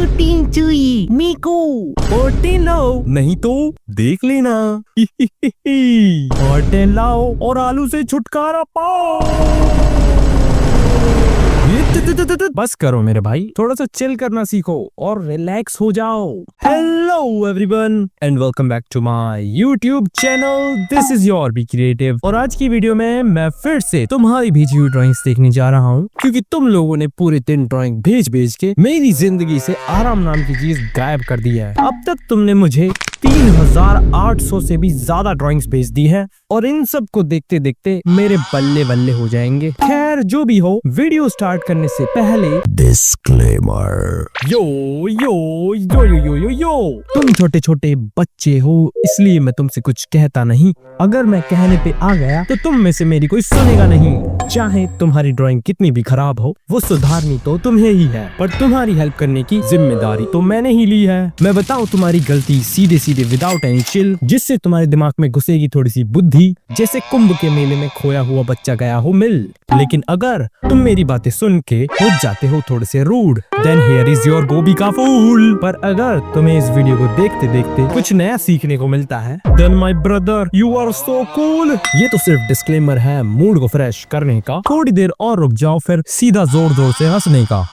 14 चुई मीकू 14 लाओ, नहीं तो देख लेना। 14 लाओ और आलू से छुटकारा पाओ। बस करो मेरे भाई, थोड़ा सा चिल करना सीखो और रिलैक्स हो जाओ। Hello everyone and welcome back to my YouTube channel. This is your be creative और आज की वीडियो में मैं फिर से तुम्हारी भेजी हुई ड्राइंग्स देखने जा रहा हूँ, क्योंकि तुम लोगों ने पूरे दिन ड्राइंग भेज के मेरी जिंदगी से आराम नाम की चीज गायब कर दी है। अब तक तुमने मुझे 3800 से भी ज्यादा ड्राइंग्स भेज दी है और इन सब को देखते देखते मेरे बल्ले बल्ले हो जाएंगे। खैर जो भी हो, वीडियो स्टार्ट करने से पहले डिस्क्लेमर। यो यो यो यो यो यो यो तुम छोटे छोटे बच्चे हो, इसलिए मैं तुमसे कुछ कहता नहीं। अगर मैं कहने पे आ गया तो तुम में से मेरी कोई सुनेगा नहीं। चाहे तुम्हारी ड्राइंग कितनी भी खराब हो, वो सुधारनी तो तुम्हें ही है, पर तुम्हारी हेल्प करने की जिम्मेदारी तो मैंने ही ली है। मैं बताऊं तुम्हारी गलती सीधे सीधे विदाउट एनी चिल, जिससे तुम्हारे दिमाग में घुसेगी थोड़ी सी बुद्धि, जैसे कुंभ के मेले में खोया हुआ बच्चा गया हो मिल। लेकिन अगर तुम मेरी बातें सुन के हो जाते हो थोड़े से rude, then here is your गोभी का फूल। पर अगर तुम्हें इस वीडियो को देखते देखते कुछ नया सीखने को मिलता है, then my brother you are so cool. ये तो सिर्फ डिस्क्लेमर है मूड को फ्रेश करने का। थोड़ी देर और रुक जाओ, फिर सीधा जोर जोर से हंसने का।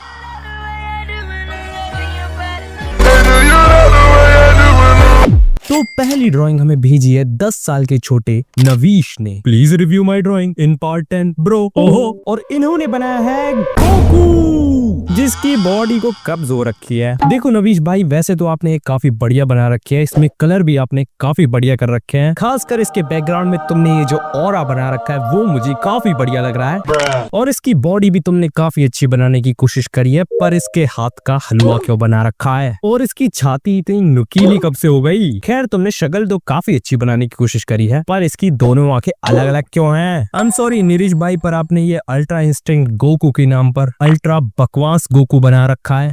तो पहली ड्राइंग हमें भेजी है 10 साल के छोटे नवीश ने। Please review my drawing in part 10 bro. ओहो, और इन्होंने बनाया है गोकू, जिसकी बॉडी को कब्ज हो रखी है। देखो नवीश भाई, वैसे तो आपने एक काफी बढ़िया बना रखी है, इसमें कलर भी आपने काफी बढ़िया कर रखे हैं। खासकर इसके बैकग्राउंड में तुमने ये जो ऑरा बना रखा है वो मुझे काफी बढ़िया लग रहा है। और इसकी बॉडी भी तुमने काफी अच्छी बनाने की कोशिश करी है, पर इसके हाथ का हलवा क्यों बना रखा है? और इसकी छाती इतनी नुकीली कब से हो गई? खैर तुमने शक्ल तो काफी अच्छी बनाने की कोशिश करी है, पर इसकी दोनों आंखें अलग अलग क्यों हैं? आई एम सॉरी नीरज भाई, पर आपने ये अल्ट्रा इंस्टिंक्ट गोकू के नाम पर अल्ट्रा बकवास गोकू बना रखा है।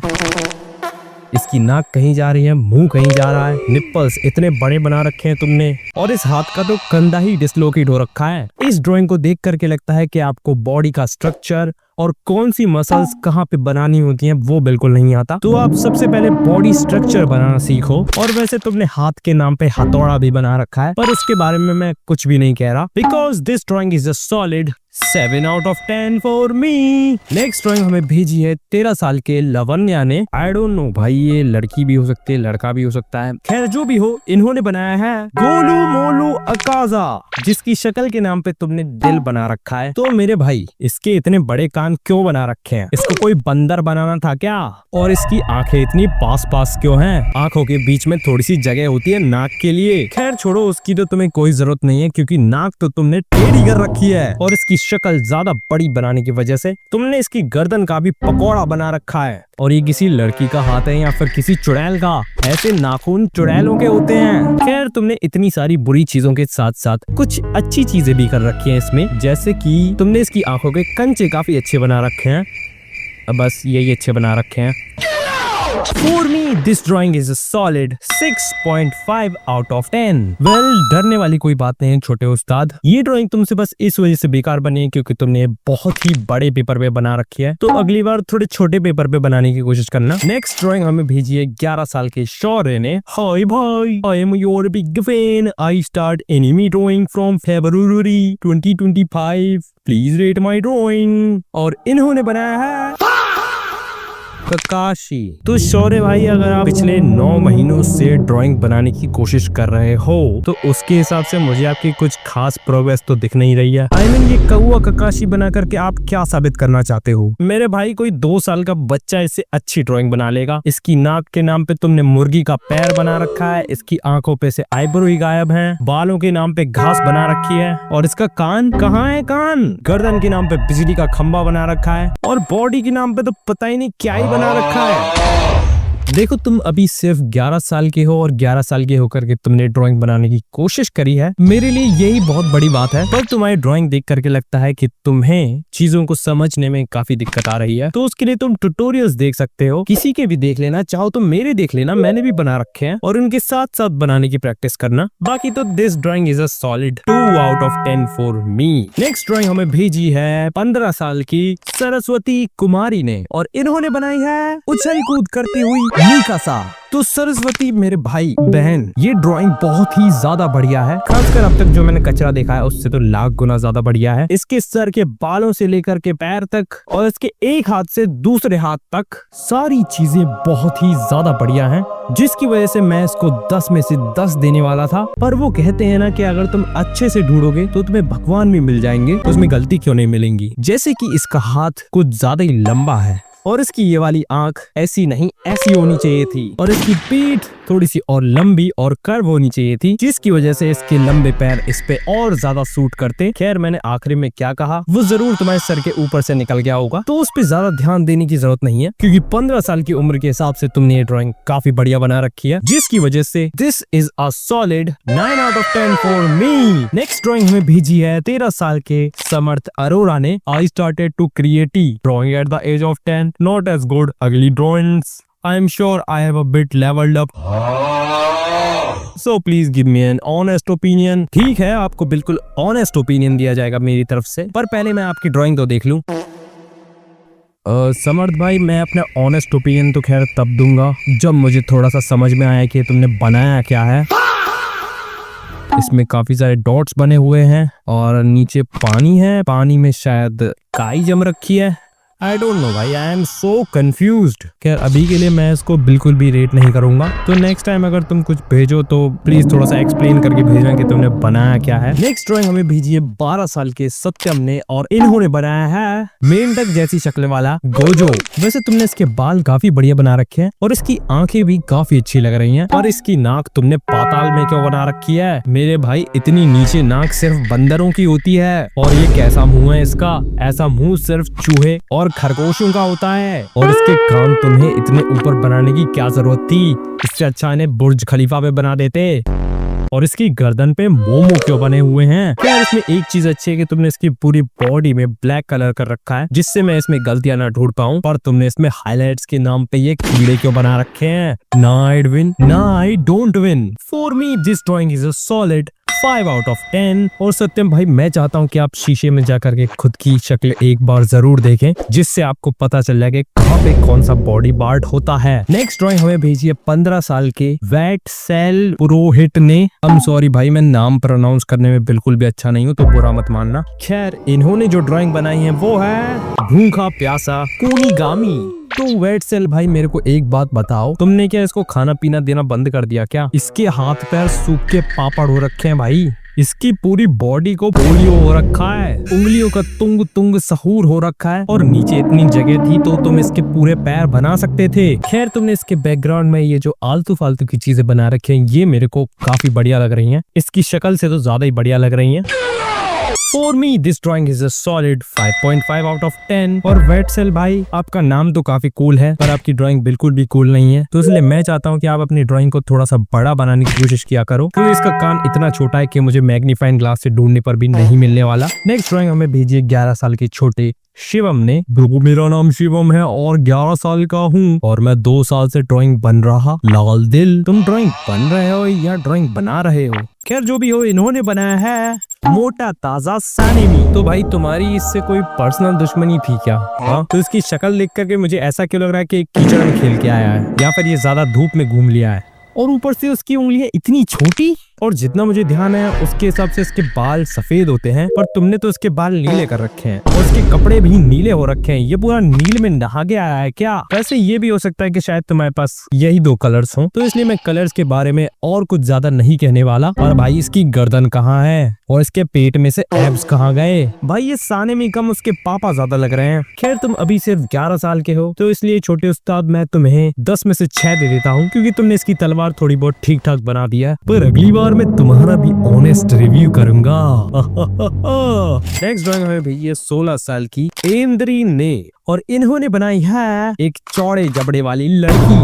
इसकी नाक कहीं जा रही है, मुंह कहीं जा रहा है, निप्पल्स इतने बड़े बना रखे हैं तुमने, और इस हाथ का तो कंधा ही डिस्लोकेट हो रखा है। इस ड्राइंग को देख करके लगता है कि आपको बॉडी का स्ट्रक्चर और कौन सी मसल्स कहाँ पे बनानी होती हैं वो बिल्कुल नहीं आता। तो आप सबसे पहले बॉडी स्ट्रक्चर बनाना सीखो। और वैसे तुमने हाथ के नाम पे हथौड़ा भी बना रखा है, पर इसके बारे में मैं कुछ भी नहीं कह रहा, because this drawing is a solid 7 out of 10 for me. Next drawing हमें भेजी है 13 साल के लवन्या ने। आई डोंट नो भाई, ये लड़की भी हो सकती है, लड़का भी हो सकता है। खैर जो भी हो, इन्होंने बनाया है गोलू मोलू अकाजा, जिसकी शक्ल के नाम पे तुमने दिल बना रखा है। तो मेरे भाई, इसके इतने बड़े कान क्यों बना रखे हैं? इसको कोई बंदर बनाना था क्या? और इसकी आंखें इतनी पास पास क्यों हैं? आंखों के बीच में थोड़ी सी जगह होती है नाक के लिए। खैर छोड़ो, उसकी तो तुम्हें कोई जरूरत नहीं है, क्योंकि नाक तो तुमने टेढ़ी कर रखी है। और इसकी शक्ल ज्यादा बड़ी बनाने की वजह से तुमने इसकी गर्दन का भी पकौड़ा बना रखा है। और ये किसी लड़की का हाथ है या फिर किसी चुड़ैल का? ऐसे नाखून चुड़ैलों के होते हैं। खैर तुमने इतनी सारी बुरी चीजों के साथ साथ कुछ अच्छी चीजें भी कर रखी हैं इसमें, जैसे कि तुमने इसकी आंखों के कंचे काफी अच्छे बना रखे हैं। बस यही अच्छे बना रखे हैं। For me, this drawing is a solid 6.5 out of 10. Well, डरने वाली कोई बात नहीं है छोटे उस्ताद। ये ड्राइंग तुमसे बस इस वजह से बेकार बनी है क्योंकि तुमने बहुत ही बड़े पेपर पे बना रखी है। तो अगली बार थोड़े छोटे पेपर पे बनाने की कोशिश करना। नेक्स्ट ड्राइंग हमें भेजी है 11 साल के शौर्य ने। हाय भाई, I am your big fan. I start anime drawing from February 2025. Please rate my drawing. और इन्होंने बनाया है ककाशी। तो शौर्य भाई, अगर आप पिछले 9 महीनों से ड्राइंग बनाने की कोशिश कर रहे हो तो उसके हिसाब से मुझे आपकी कुछ खास प्रोग्रेस तो दिख नहीं रही है। आई मीन, ये कौआ ककाशी बना करके आप क्या साबित करना चाहते हो? मेरे भाई, कोई 2 साल का बच्चा इससे अच्छी ड्राइंग बना लेगा। इसकी नाक के नाम पे तुमने मुर्गी का पैर बना रखा है, इसकी आंखों पे से आईब्रो ही गायब है, बालों के नाम पे घास बना रखी है, और इसका कान कहाँ है? कान गर्दन के नाम पे बिजली का खंबा बना रखा है, और बॉडी के नाम पे तो पता ही नहीं क्या ही बना रखा है। देखो, तुम अभी सिर्फ 11 साल के हो और 11 साल के होकर के तुमने ड्राइंग बनाने की कोशिश करी है। मेरे लिए यही बहुत बड़ी बात है। पर तुम्हारी ड्राइंग देख करके लगता है कि तुम्हें चीजों को समझने में काफी दिक्कत आ रही है। तो उसके लिए तुम ट्यूटोरियल्स देख सकते हो, किसी के भी देख लेना, चाहो तो मेरे देख लेना, मैंने भी बना रखे हैं, और उनके साथ साथ बनाने की प्रैक्टिस करना। बाकी तो this drawing is a solid 2 out of 10 for me. Next drawing हमें भेजी है 15 साल की सरस्वती कुमारी ने, और इन्होंने बनाई है उछल कूद करती हुई मिकासा। तो सरस्वती मेरे भाई बहन, ये ड्राइंग बहुत ही ज्यादा बढ़िया है। खासकर अब तक जो मैंने कचरा देखा है उससे तो लाख गुना ज्यादा बढ़िया है। इसके सर के बालों से लेकर के पैर तक और इसके एक हाथ से दूसरे हाथ तक सारी चीजें बहुत ही ज्यादा बढ़िया हैं, जिसकी वजह से मैं इसको 10 में से 10 देने वाला था। पर वो कहते हैं ना कि अगर तुम अच्छे से ढूंढोगे तो तुम्हें भगवान भी मिल जाएंगे, तो उसमें गलती क्यों नहीं मिलेंगी। जैसे कि इसका हाथ कुछ ज्यादा ही लंबा है और इसकी ये वाली आंख ऐसी नहीं ऐसी होनी चाहिए थी, और इसकी पीठ थोड़ी सी और लंबी और कर्व होनी चाहिए थी, जिसकी वजह से इसके लंबे पैर इस पे और ज्यादा सूट करते। खैर मैंने आखिरी में क्या कहा वो जरूर तुम्हारे सर के ऊपर से निकल गया होगा, तो उस पे ज्यादा ध्यान देने की जरूरत नहीं है, क्योंकि 15 साल की उम्र के हिसाब से तुमने ये ड्राइंग काफी बढ़िया बना रखी है, जिसकी वजह से this is a solid 9 out of 10 for me. Next drawing हमें भेजी है 13 साल के समर्थ अरोरा ने। I started to create drawing at the age of 10, not as good ugly drawings. I am sure I have a bit leveled up. So please give me an honest opinion. ठीक है, आपको बिल्कुल honest opinion दिया जाएगा मेरी तरफ से, पर पहले मैं आपकी ड्राइंग तो देख लूं। समर्थ भाई, मैं अपना ऑनेस्ट ओपिनियन तो खैर तब दूंगा जब मुझे थोड़ा सा समझ में आया कि तुमने बनाया क्या है। इसमें काफी सारे डॉट्स बने हुए हैं और नीचे पानी है, पानी में शायद काई जम रखी है। आई डोंट नो भाई, आई एम सो कंफ्यूज्ड। खैर अभी के लिए मैं इसको बिल्कुल भी रेट नहीं करूंगा, तो नेक्स्ट टाइम अगर तुम कुछ भेजो तो प्लीज थोड़ा सा एक्सप्लेन करके भेजना कि तुमने बनाया क्या है। नेक्स्ट ड्राइंग हमें भेजी है 12 साल के सत्यम ने, और इन्होंने बनाया है मेंढक जैसी शक्ल वाला गोजो। वैसे तुमने इसके बाल काफी बढ़िया बना रखे हैं और इसकी आंखें भी काफी अच्छी लग रही हैं, पर इसकी नाक तुमने पाताल में क्यों बना रखी है मेरे भाई? इतनी नीचे नाक सिर्फ बंदरों की होती है, और ये कैसा मुंह है इसका? ऐसा मुंह सिर्फ चूहे और खरगोशों का होता है, और इसके कान तुम्हें इतने ऊपर बनाने की क्या जरूरत थी? इससे अच्छा इन्हें बुर्ज खलीफा पे बना देते। और इसकी गर्दन पे मोमो क्यों बने हुए हैं? क्या इसमें एक चीज अच्छी है कि तुमने इसकी पूरी बॉडी में ब्लैक कलर कर रखा है, जिससे मैं इसमें गलतियां ना ढूंढ पाऊं, पर तुमने इसमें हाइलाइट्स के नाम पे ये कीड़े क्यों बना रखे हैं? ना आई विन, ना I don't win. For me this drawing is a solid 5 out of 10। और सत्यम भाई, मैं चाहता हूँ कि आप शीशे में जाकर के खुद की शक्ल एक बार जरूर देखें, जिससे आपको पता चल जाए कि कहाँ पे कौन सा बॉडी पार्ट होता है। नेक्स्ट ड्राइंग हमें भेजी है 15 साल के वैटसेल पुरोहित ने। आई एम सॉरी भाई, मैं नाम प्रोनाउंस करने में बिल्कुल भी अच्छा नहीं हूँ, तो बुरा मत मानना। खैर इन्होंने जो ड्राइंग बनाई है वो है भूखा प्यासा कोनिगामी। तो वैटसेल भाई, मेरे को एक बात बताओ, तुमने क्या इसको खाना पीना देना बंद कर दिया क्या? इसके हाथ पैर सूख के पापड़ हो रखे हैं भाई, इसकी पूरी बॉडी को पोलियो हो रखा है, उंगलियों का तुंग तुंग सहूर हो रखा है, और नीचे इतनी जगह थी तो तुम इसके पूरे पैर बना सकते थे। खैर तुमने इसके बैकग्राउंड में ये जो आलतू फालतू की चीजें बना रखी हैं, ये मेरे को काफी बढ़िया लग रही हैं, इसकी शक्ल से तो ज्यादा ही बढ़िया लग रही हैं। For me, this drawing is a solid 5.5 out of 10। और वैटसेल भाई, आपका नाम तो काफी कूल है, पर आपकी ड्राइंग बिल्कुल भी कूल नहीं है, तो इसलिए मैं चाहता हूँ कि आप अपनी ड्राइंग को थोड़ा सा बड़ा बनाने की कोशिश किया करो, क्योंकि इसका कान इतना छोटा है कि मुझे मैग्नीफाइंग ग्लास से ढूंढने पर भी नहीं मिलने वाला। नेक्स्ट ड्राइंग हमें भेजिए 11 साल के छोटे शिवम ने। ब्रो, मेरा नाम शिवम है और 11 साल का हूँ, और मैं 2 साल से ड्राइंग बन रहा। लाल दिल, तुम ड्राइंग बन रहे हो या ड्राइंग बना रहे हो? खैर जो भी हो, इन्होंने बनाया है मोटा ताजा सानेमी। तो भाई तुम्हारी इससे कोई पर्सनल दुश्मनी थी क्या? हाँ, तो इसकी शक्ल देख करके मुझे ऐसा क्यों लग रहा है कि कीचड़ में खेल के आया है, या फिर ये ज्यादा धूप में घूम लिया है। और ऊपर से उसकी उंगलियां इतनी छोटी, और जितना मुझे ध्यान है उसके हिसाब से इसके बाल सफेद होते हैं, पर तुमने तो इसके बाल नीले कर रखे हैं, और इसके कपड़े भी नीले हो रखे हैं। ये पूरा नील में नहा के आया है क्या? वैसे ये भी हो सकता है कि शायद तुम्हारे पास यही 2 कलर्स हों, तो इसलिए मैं कलर्स के बारे में और कुछ ज्यादा नहीं कहने वाला। और भाई इसकी गर्दन कहाँ है, और इसके पेट में से एब्स कहाँ गए? भाई ये साने में कम उसके पापा ज्यादा लग रहे हैं। खैर तुम अभी सिर्फ 11 साल के हो, तो इसलिए छोटे उस्ताद मैं तुम्हें 10 में से 6 दे देता हूँ, क्योंकि तुमने इसकी तलवार थोड़ी बहुत ठीक ठाक बना दिया है, पर अगली बार मैं तुम्हारा भी ऑनेस्ट रिव्यू करूंगा। नेक्स्ट ड्राइंग हमें भैया 16 साल की इंद्री ने, और इन्होंने बनाई है एक चौड़े जबड़े वाली लड़की।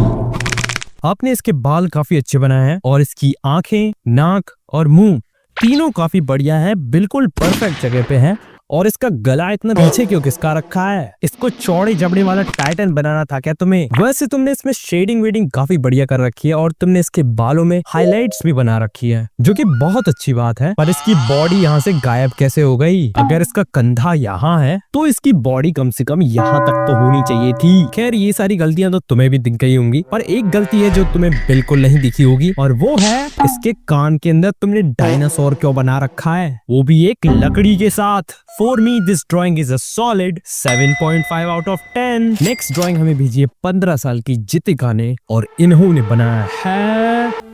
आपने इसके बाल काफी अच्छे बनाए हैं, और इसकी आंखें, नाक और मुंह तीनों काफी बढ़िया है, बिल्कुल परफेक्ट जगह पे है, और इसका गला इतना पीछे क्यों किसका रखा है? इसको चौड़े जबड़े वाला टाइटन बनाना था क्या तुम्हें? वैसे तुमने इसमें शेडिंग वेडिंग काफी बढ़िया कर रखी है और तुमने इसके बालों में हाइलाइट्स भी बना रखी है, जो कि बहुत अच्छी बात है। पर इसकी बॉडी यहाँ से गायब कैसे हो गई? अगर इसका कंधा यहाँ है तो इसकी बॉडी कम से कम यहाँ तक तो होनी चाहिए थी। खैर ये सारी गलतियां तो तुम्हें भी दिख गई होंगी, पर एक गलती है जो तुम्हें बिल्कुल नहीं दिखी होगी, और वो है इसके कान के अंदर तुमने डायनासोर क्यों बना रखा है, वो भी एक लकड़ी के साथ। For me this drawing is a solid 7.5 out of 10। Next drawing हमें भेजी है 15 साल की जितिका ने, और इन्होंने बनाया है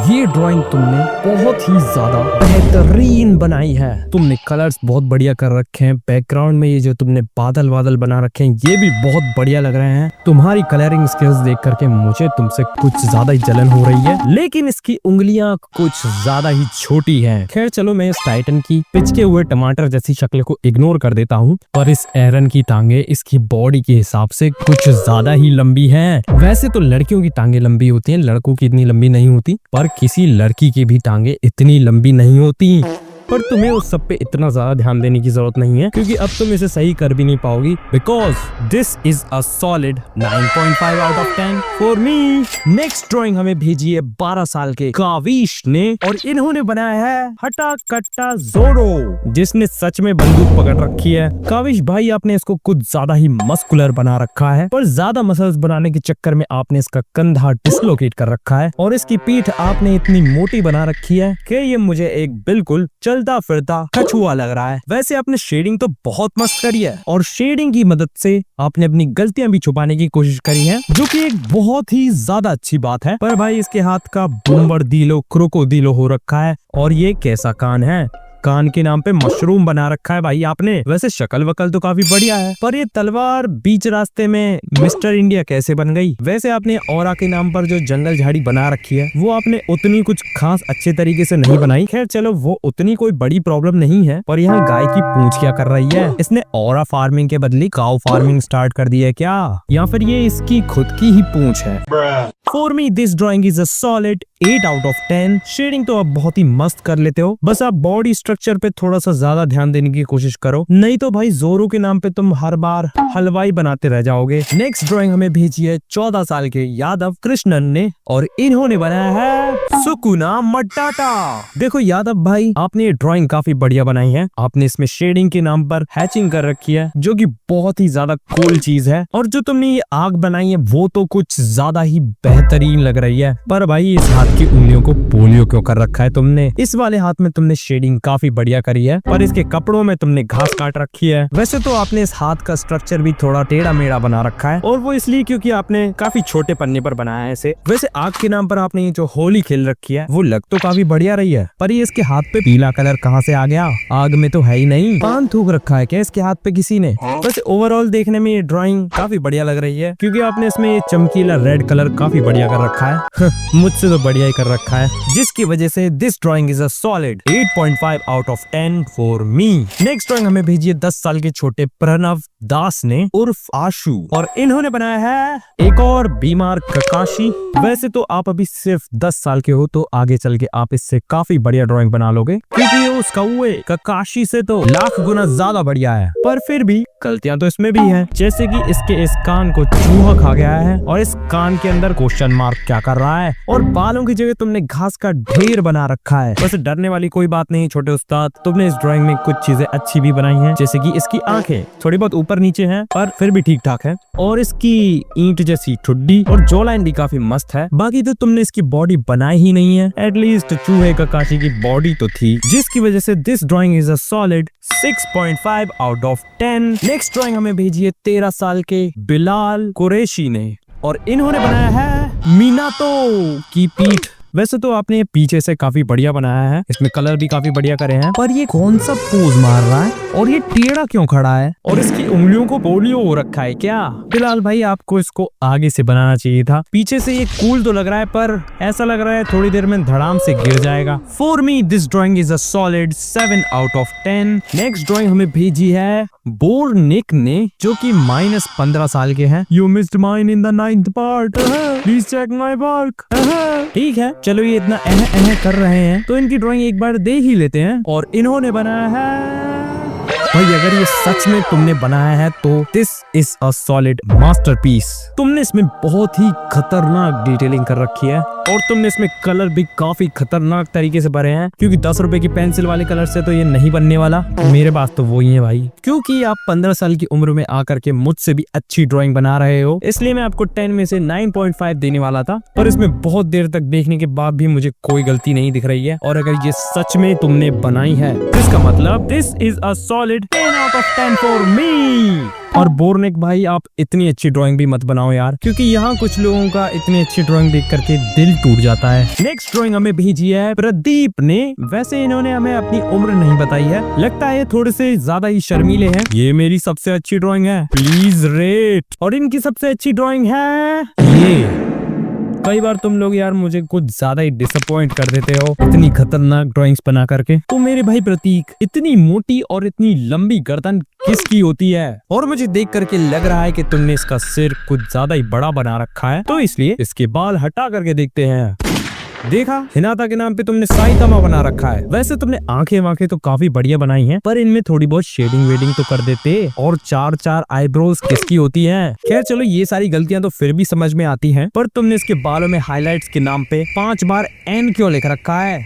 ये ड्राइंग तुमने बहुत ही ज्यादा बेहतरीन बनाई है। तुमने कलर्स बहुत बढ़िया कर रखे हैं, बैकग्राउंड में ये जो तुमने बादल बादल बना रखे हैं ये भी बहुत बढ़िया लग रहे हैं। तुम्हारी कलरिंग स्किल्स देख करके मुझे तुमसे कुछ ज्यादा ही जलन हो रही है, लेकिन इसकी उंगलियां कुछ ज्यादा ही छोटी हैं। खैर चलो, मैं इस टाइटन की पिचके हुए टमाटर जैसी शक्ल को इग्नोर कर देता हूँ, पर इस एरन की टांगे इसकी बॉडी के हिसाब से कुछ ज्यादा ही लंबी है। वैसे तो लड़कियों की टांगे लंबी होती है, लड़कों की इतनी लंबी नहीं होती, पर किसी लड़की की भी टांगे इतनी लंबी नहीं होती। पर तुम्हें उस सब पे इतना ज्यादा ध्यान देने की जरूरत नहीं है, क्योंकि अब तुम इसे सही कर भी नहीं पाओगी, because this is a solid 9.5 out of 10 for me. Next drawing हमें भेजी है 12 साल के काविश ने, और इन्होंने बनाया है हटा कट्टा जोरो, जिसने सच में बंदूक पकड़ रखी है। काविश भाई, आपने इसको कुछ ज्यादा ही मस्कुलर बना रखा है, पर ज्यादा मसल्स बनाने के चक्कर में आपने इसका कंधा डिसलोकेट कर रखा है, और इसकी पीठ आपने इतनी मोटी बना रखी है कि ये मुझे एक बिल्कुल चलता फिरता कछुआ लग रहा है। वैसे आपने शेडिंग तो बहुत मस्त करी है, और शेडिंग की मदद से आपने अपनी गलतियां भी छुपाने की कोशिश करी है, जो कि एक बहुत ही ज्यादा अच्छी बात है। पर भाई इसके हाथ का बूम्बरदीलो क्रोकोदीलो हो रखा है, और ये कैसा कान है? कान के नाम पे मशरूम बना रखा है भाई आपने। वैसे शक्ल वकल तो काफी बढ़िया है, पर ये तलवार बीच रास्ते में मिस्टर इंडिया कैसे बन गई? वैसे आपने औरा के नाम पर जो जंगल झाड़ी बना रखी है वो आपने उतनी कुछ खास अच्छे तरीके से नहीं बनाई। खैर चलो, वो उतनी कोई बड़ी प्रॉब्लम नहीं है, पर यहाँ गाय की पूंछ क्या कर रही है? इसने औरा फार्मिंग के बदले काउ फार्मिंग स्टार्ट कर दी है क्या, या फिर ये इसकी खुद की ही पूंछ है? For me this drawing is a solid 8 out of 10। Shading तो आप बहुत ही मस्त कर लेते हो, बस आप बॉडी स्ट्रक्चर पे थोड़ा सा ज्यादा ध्यान देने की कोशिश करो, नहीं तो भाई जोरो के नाम पे तुम हर बार हलवाई बनाते रह जाओगे। नेक्स्ट ड्राइंग हमें भेजी है 14 साल के यादव कृष्णन ने, और इन्होंने बनाया है सुकुना मटाटा। देखो यादव भाई, आपने ये ड्राइंग काफी बढ़िया बनाई है। आपने इसमें शेडिंग के नाम पर हैचिंग कर रखी है, जो कि बहुत ही ज्यादा कूल चीज है, और जो तुमने ये आग बनाई है वो तो कुछ ज्यादा ही बेहतरीन लग रही है। पर भाई इस हाथ की उंगलियों को पोलियो क्यों कर रखा है तुमने? इस वाले हाथ में तुमने शेडिंग काफी बढ़िया करी है, पर इसके कपड़ों में तुमने घास काट रखी है। वैसे तो आपने इस हाथ का स्ट्रक्चर भी थोड़ा टेढ़ा मेढ़ा बना रखा है, और वो इसलिए क्योंकि आपने काफी छोटे पन्ने पर बनाया है इसे। वैसे आग के नाम पर आपने ये जो होली खेल रखी है वो लग तो काफी बढ़िया रही है, पर ये इसके हाथ पे पीला कलर कहाँ से आ गया? आग में तो है ही नहीं। पान थूक रखा है क्या इसके हाथ पे किसी ने? वैसे ओवरऑल देखने में ये ड्राइंग काफी बढ़िया लग रही है, क्योंकि आपने इसमें ये चमकीला रेड कलर काफी बढ़िया कर रखा है। मुझसे तो बढ़िया ही कर रखा है, जिसकी वजह से this drawing is a solid 8.5 out of 10 for me. Next drawing हमें भेजी है 10 साल के छोटे प्रणव दास ने उर्फ आशु, और इन्होंने बनाया है एक और बीमार ककाशी। वैसे तो आप अभी सिर्फ 10 साल के हो, तो आगे चल के आप इससे काफी बढ़िया ड्राइंग बना लोगे, क्योंकि ये उस कौवे ककाशी से तो लाख गुना ज्यादा बढ़िया है। पर फिर भी गलतियां तो इसमें भी हैं, जैसे कि इसके इस कान को चूहा खा गया है, और इस कान के अंदर क्वेश्चन मार्क क्या कर रहा है, और बालों की जगह तुमने घास का ढेर बना रखा है। वैसे डरने वाली कोई बात नहीं छोटे उस्ताद, तुमने इस ड्राइंग में कुछ चीजें अच्छी भी बनाई हैं, जैसे कि इसकी आंखें थोड़ी बहुत ऊपर नीचे हैं, पर फिर भी ठीक ठाक है, और इसकी ईंट जैसी ठुड्डी और जॉ लाइन भी काफी मस्त है। बाकी तो तुमने इसकी बॉडी बनाई ही नहीं है, एटलीस्ट चूहे ककाशी की बॉडी तो थी, जिसकी वजह से this drawing is a solid 6.5 out of 10। Next drawing हमें भेजी है 13 साल के बिलाल कुरैशी ने, और इन्होंने बनाया है मीनातो की पीठ। वैसे तो आपने ये पीछे से काफी बढ़िया बनाया है, इसमें कलर भी काफी बढ़िया करे हैं, पर ये कौन सा पोज मार रहा है? और ये टेढ़ा क्यों खड़ा है और इसकी उंगलियों को पोलियो हो रखा है क्या? फिलहाल भाई आपको इसको आगे से बनाना चाहिए था। पीछे से ये कूल तो लग रहा है पर ऐसा लग रहा है थोड़ी देर में धड़ाम से गिर जाएगा। For me this drawing is a solid 7 out of 10। Next drawing हमें भेजी है बोर्निक ने, जो कि -15 साल के हैं। You missed mine in the 9th part, please check my work. ठीक है, चलो ये इतना कर रहे हैं तो इनकी ड्राइंग एक बार देख ही लेते हैं। और इन्होंने बनाया है भाई, अगर ये सच में तुमने बनाया है तो this is a solid masterpiece. तुमने इसमें बहुत ही खतरनाक डिटेलिंग कर रखी है और तुमने इसमें कलर भी काफी खतरनाक तरीके से भरे हैं, क्योंकि 10 रुपए की पेंसिल वाले कलर से तो ये नहीं बनने वाला। मेरे पास तो वो ही है भाई, क्योंकि आप 15 साल की उम्र में आकर के मुझसे भी अच्छी ड्राइंग बना रहे हो, इसलिए मैं आपको 10 में से 9.5 देने वाला था। पर इसमें बहुत देर तक देखने के बाद भी मुझे कोई गलती नहीं दिख रही है। और अगर ये सच में तुमने बनाई है इसका मतलब this is a solid 10 out of 10 for मी। और बोर्निक भाई, आप इतनी अच्छी ड्राइंग भी मत बनाओ यार, क्योंकि यहाँ कुछ लोगों का इतनी अच्छी ड्राइंग देख करके दिल टूट जाता है। नेक्स्ट ड्राइंग हमें भेजी है प्रदीप ने। वैसे इन्होंने हमें अपनी उम्र नहीं बताई है, लगता है थोड़े से ज्यादा ही शर्मीले हैं। ये मेरी सबसे अच्छी ड्राइंग है, प्लीज रेट। और इनकी सबसे अच्छी ड्राइंग है ये। कई बार तुम लोग यार मुझे कुछ ज्यादा ही डिसअपॉइंट कर देते हो इतनी खतरनाक ड्राइंग्स बना करके। तो मेरे भाई प्रतीक, इतनी मोटी और इतनी लंबी गर्दन किसकी होती है? और मुझे देख करके लग रहा है कि तुमने इसका सिर कुछ ज्यादा ही बड़ा बना रखा है, तो इसलिए इसके बाल हटा करके देखते हैं। देखा, हिनाता के नाम पे तुमने साइतामा बना रखा है। वैसे तुमने आंखें वांखें तो काफी बढ़िया बनाई हैं, पर इनमें थोड़ी बहुत शेडिंग वेडिंग तो कर देते। और 4 आईब्रोज किसकी होती हैं? खैर चलो, ये सारी गलतियां तो फिर भी समझ में आती हैं, पर तुमने इसके बालों में हाइलाइट्स के नाम पे 5 बार एन क्यों लिख रखा है?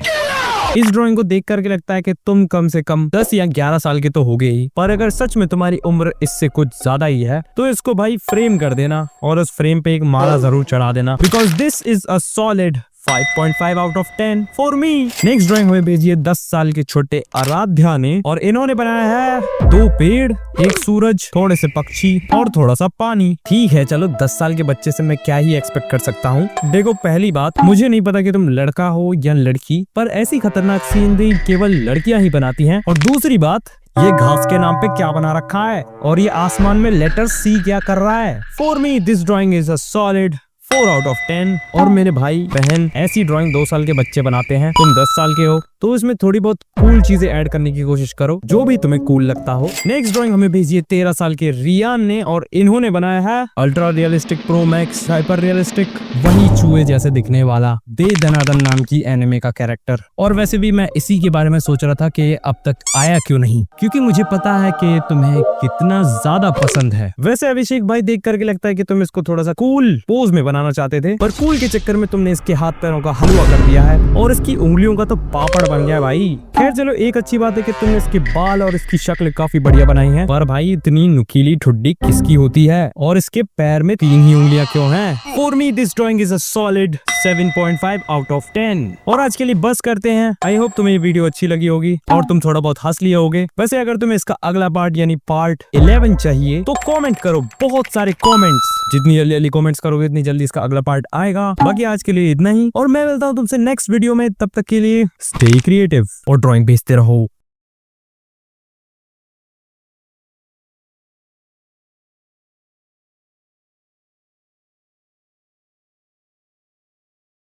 इस ड्राइंग को देख करके लगता है कि तुम कम से कम 10 या 11 साल के तो हो गए ही, पर अगर सच में तुम्हारी उम्र इससे कुछ ज्यादा ही है तो इसको भाई फ्रेम कर देना और उस फ्रेम पे एक माला जरूर चढ़ा देना, because this is a solid 5.5 out of 10 for me. Next drawing हमें भेजी है 10 साल के छोटे आराध्या ने, और इन्होंने बनाया है 2 पेड़, 1 सूरज, थोड़े से पक्षी और थोड़ा सा पानी। ठीक है, चलो 10 साल के बच्चे से मैं क्या ही एक्सपेक्ट कर सकता हूँ। देखो, पहली बात, मुझे नहीं पता कि तुम लड़का हो या लड़की, पर ऐसी खतरनाक सीनरी केवल लड़कियां ही बनाती हैं। और दूसरी बात, ये घास के नाम पे क्या बना रखा है और ये आसमान में लेटर सी क्या कर रहा है? For me this drawing is a solid 4 out of 10। और मेरे भाई बहन, ऐसी ड्राइंग 2 साल के बच्चे बनाते हैं, तुम 10 साल के हो तो इसमें थोड़ी बहुत कूल चीजें ऐड करने की कोशिश करो, जो भी तुम्हें कूल लगता हो। नेक्स्ट ड्राइंग हमें भेजी है 13 साल के रियान ने, और इन्होंने बनाया है ultra realistic pro max hyper realistic, वही चूहे जैसे दिखने वाला दे दनादन नाम की एनिमे का कैरेक्टर। और वैसे भी मैं इसी के बारे में सोच रहा था कि अब तक आया क्यों नहीं, क्योंकि मुझे पता है कि तुम्हें कितना ज्यादा पसंद है। वैसे अभिषेक भाई, देख करके लगता है कि तुम इसको थोड़ा सा कूल पोज में बनाना चाहते थे, पर कूल के चक्कर में तुमने इसके हाथ पैरों का हलवा कर दिया है और इसकी उंगलियों का तो पापड़ बन गया भाई। खैर चलो, एक अच्छी बात है कि तुमने इसके बाल और इसकी शक्ल काफी बढ़िया बनाई है, पर भाई इतनी नुकीली ठुड्डी किसकी होती है और इसके पैर में 3 ही उंगलियां क्यों हैं? For me this drawing is a solid 7.5 out of 10। और आज के लिए बस करते हैं। आई होप तुम्हें ये वीडियो अच्छी लगी होगी और तुम थोड़ा बहुत हंस लिए होगे। वैसे अगर तुम्हें इसका अगला पार्ट यानी पार्ट 11 चाहिए तो कमेंट करो, बहुत सारे कमेंट्स। जितनी जल्दी कमेंट्स करोगे उतनी जल्दी इसका अगला पार्ट आएगा। बाकी आज के लिए इतना ही, और मैं मिलता हूँ तुमसे नेक्स्ट वीडियो में। तब तक के लिए स्टे क्रिएटिव और ड्राइंग भेजते रहो।